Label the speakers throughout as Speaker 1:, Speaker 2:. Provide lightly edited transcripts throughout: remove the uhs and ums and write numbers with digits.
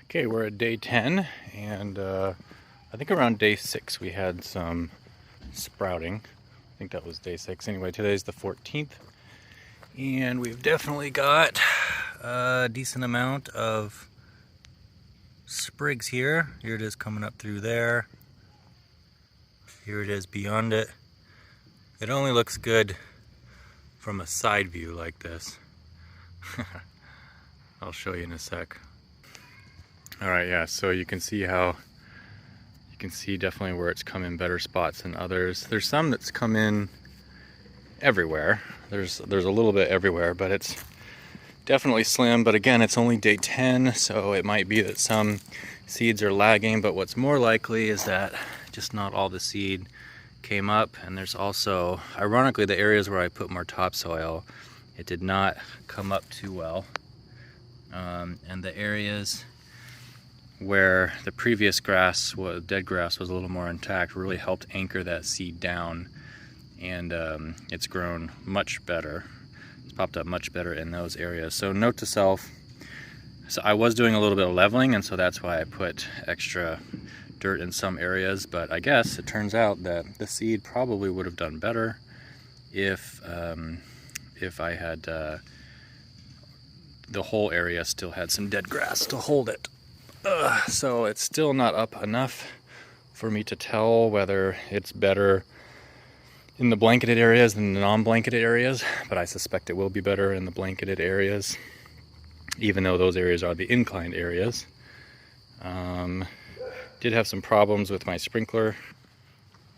Speaker 1: Okay, we're at day 10, and I think around day 6 we had some sprouting. I think that was day 6. Anyway, today's the 14th, and we've definitely got a decent amount of sprigs here. Here it is coming up through there. Here it is beyond it. It only looks good from a side view like this. I'll show you in a sec. Alright, yeah, so you can see definitely where it's come in better spots than others. There's some that's come in everywhere. There's a little bit everywhere, but it's definitely slim. But again, it's only day 10, so it might be that some seeds are lagging, but what's more likely is that just not all the seed came up. And there's also, ironically, the areas where I put more topsoil, it did not come up too well. And the areas where the previous dead grass was a little more intact, really helped anchor that seed down, and it's grown much better. It's popped up much better in those areas. So note to self, so I was doing a little bit of leveling, and so that's why I put extra dirt in some areas, but I guess it turns out that the seed probably would have done better if I had the whole area still had some dead grass to hold it. So it's still not up enough for me to tell whether it's better in the blanketed areas than the non-blanketed areas, but I suspect it will be better in the blanketed areas, even though those areas are the inclined areas. Did have some problems with my sprinkler.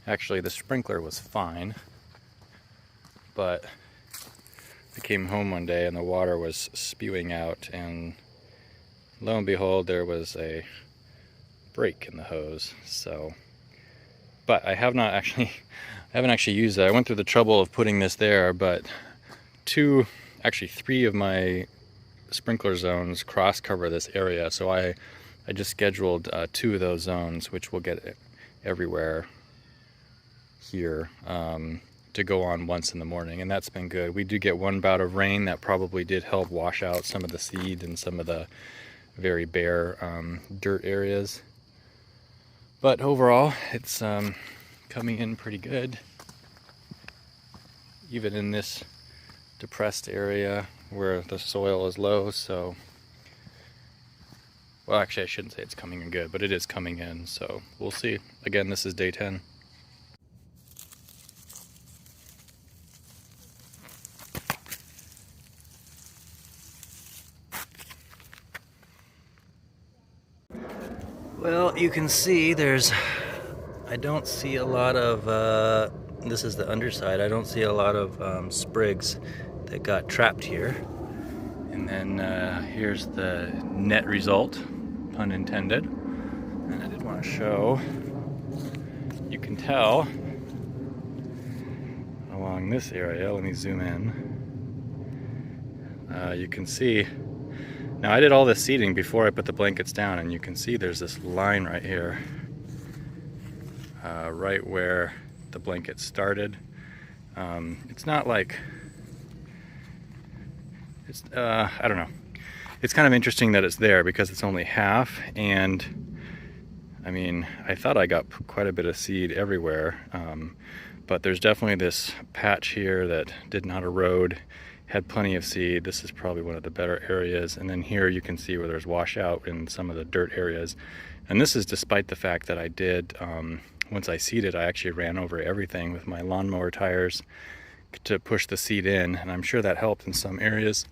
Speaker 1: Actually, the sprinkler was fine, but I came home one day and the water was spewing out, and lo and behold, there was a break in the hose. So, but I haven't actually used it. I went through the trouble of putting this there, but three of my sprinkler zones cross cover this area. So I just scheduled 2 of those zones, which will get everywhere here, to go on once in the morning, and that's been good. We do get one bout of rain that probably did help wash out some of the seed and some of the very bare dirt areas, but overall it's coming in pretty good, even in this depressed area where the soil is low. So, well, actually I shouldn't say it's coming in good, but it is coming in, so we'll see. Again, this is day 10. Well, you can see I don't see a lot of, this is the underside, I don't see a lot of sprigs that got trapped here. And then here's the net result, pun intended. And I did want to show, you can tell along this area, let me zoom in, you can see. Now, I did all this seeding before I put the blankets down, and you can see there's this line right here, right where the blanket started. It's not like, I don't know. It's kind of interesting that it's there because it's only half, and I mean, I thought I got quite a bit of seed everywhere, but there's definitely this patch here that did not erode, had plenty of seed. This is probably one of the better areas, and then here you can see where there's washout in some of the dirt areas. And this is despite the fact that I did, once I seeded, I actually ran over everything with my lawnmower tires to push the seed in, and I'm sure that helped in some areas.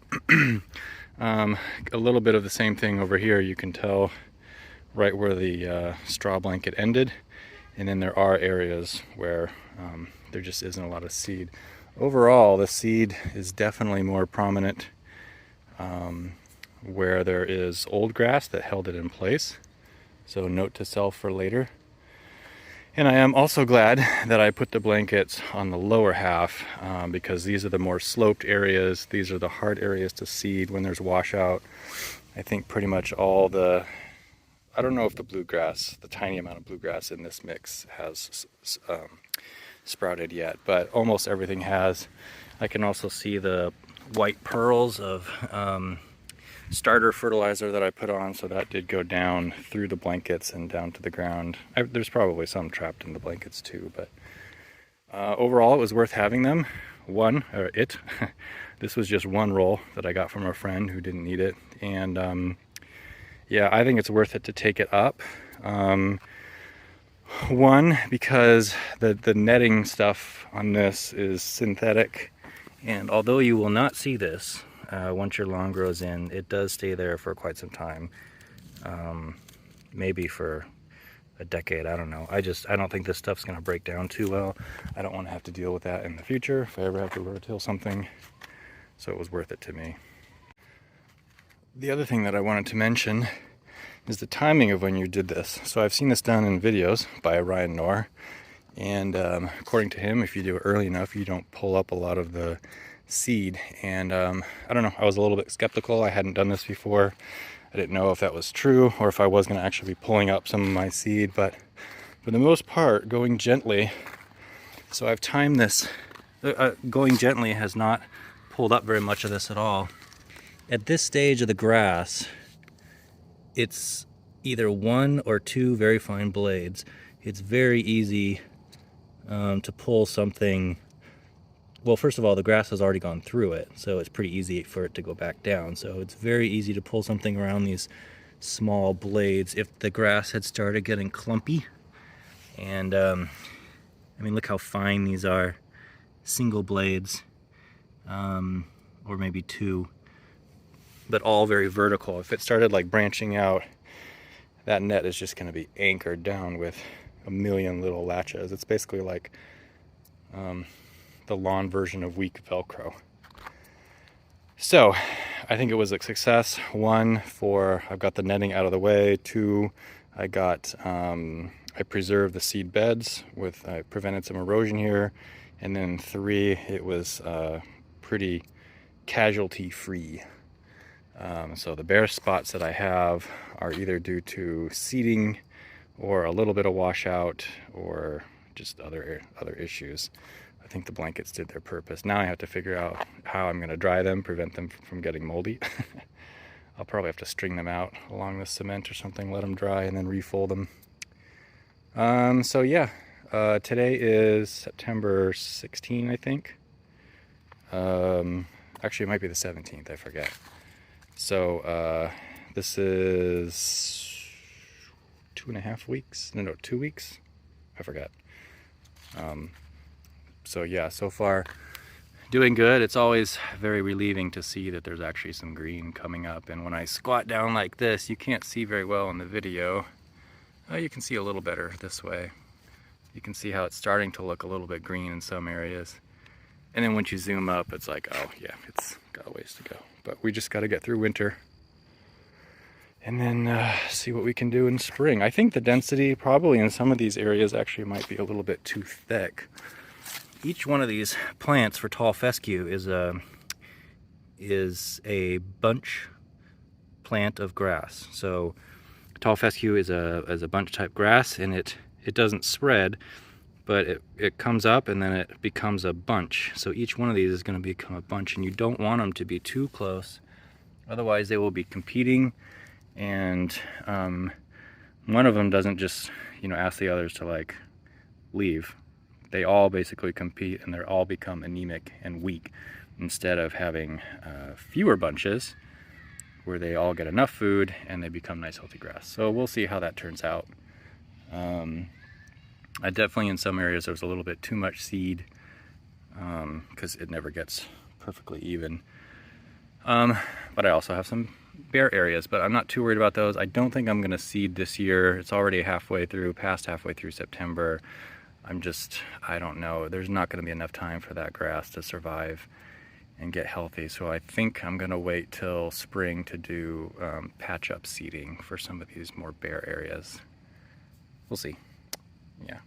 Speaker 1: A little bit of the same thing over here. You can tell right where the straw blanket ended, and then there are areas where there just isn't a lot of seed. Overall, the seed is definitely more prominent where there is old grass that held it in place. So note to self for later. And I am also glad that I put the blankets on the lower half, because these are the more sloped areas. These are the hard areas to seed when there's washout. I think pretty much all I don't know if the bluegrass, the tiny amount of bluegrass in this mix has sprouted yet, but almost everything has. I can also see the white pearls of starter fertilizer that I put on, so that did go down through the blankets and down to the ground. There's probably some trapped in the blankets too, but overall it was worth having them. This was just one roll that I got from a friend who didn't need it, and yeah, I think it's worth it to take it up. One, because the netting stuff on this is synthetic, and although you will not see this once your lawn grows in, it does stay there for quite some time, maybe for a decade. I don't know. I don't think this stuff's going to break down too well. I don't want to have to deal with that in the future if I ever have to rototill something, so it was worth it to me. The other thing that I wanted to mention is the timing of when you did this. So I've seen this done in videos by Ryan Knorr, and according to him, if you do it early enough, you don't pull up a lot of the seed. And I don't know, I was a little bit skeptical. I hadn't done this before. I didn't know if that was true or if I was going to actually be pulling up some of my seed, but for the most part, going gently. So I've timed this. Going gently has not pulled up very much of this at all. At this stage of the grass, it's either one or two very fine blades. It's very easy to pull something. Well, first of all, the grass has already gone through it, so it's pretty easy for it to go back down. So it's very easy to pull something around these small blades if the grass had started getting clumpy. And I mean, look how fine these are. Single blades, or maybe two, but all very vertical. If it started like branching out, that net is just going to be anchored down with a million little latches. It's basically like the lawn version of weak Velcro. So I think it was a success. One, I've got the netting out of the way. Two, I preserved the seed beds I prevented some erosion here. And then three, it was pretty casualty free. So the bare spots that I have are either due to seeding or a little bit of washout or just other issues. I think the blankets did their purpose. Now I have to figure out how I'm going to dry them, prevent them from getting moldy. I'll probably have to string them out along the cement or something, let them dry, and then refold them. So yeah, today is September 16, I think. Actually, it might be the 17th, I forget. So this is 2.5 weeks. No, 2 weeks. I forgot. So yeah, so far doing good. It's always very relieving to see that there's actually some green coming up. And when I squat down like this, you can't see very well in the video. You can see a little better this way. You can see how it's starting to look a little bit green in some areas. And then once you zoom up, it's like, oh yeah, it's got a ways to go. But we just got to get through winter and then see what we can do in spring. I think the density probably in some of these areas actually might be a little bit too thick. Each one of these plants for tall fescue is a bunch plant of grass. So tall fescue is a bunch type grass, and it doesn't spread, but it comes up and then it becomes a bunch. So each one of these is going to become a bunch, and you don't want them to be too close, otherwise they will be competing, and one of them doesn't just ask the others to like leave. They all basically compete, and they all become anemic and weak, instead of having fewer bunches where they all get enough food and they become nice healthy grass. So we'll see how that turns out. I definitely, in some areas, there was a little bit too much seed because it never gets perfectly even. But I also have some bare areas, but I'm not too worried about those. I don't think I'm going to seed this year. It's already past halfway through September. I don't know. There's not going to be enough time for that grass to survive and get healthy. So I think I'm going to wait till spring to do patch up seeding for some of these more bare areas. We'll see. Yeah.